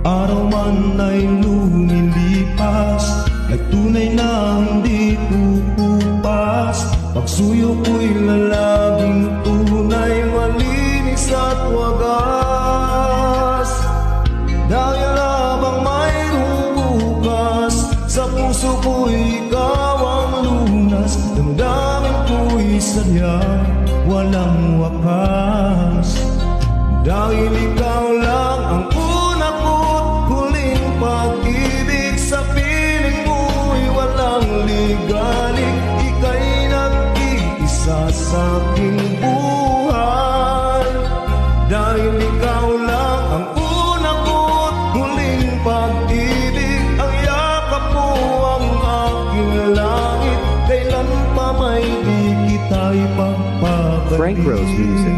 Araw man ay lumilipas, ay tunay na hindi pupupas. Pagsuyo ko'y lalaging tunay, malinis at wagas. Dahil habang mayroong bukas, sa puso ko'y ikaw ang lunas. Damdamin ko'y sadyang walang wakas. Dahil ikaw lang ang una ko't huling pag-ibig. Sa piling mo'y walang ligalig, ika'y nag-iisa sa aking buhay. Dahil ikaw lang ang una ko't huling pag-ibig. Ang yakap mo ang aking langit, kailan pa may di kita ipapabalik. Frank Rose Music.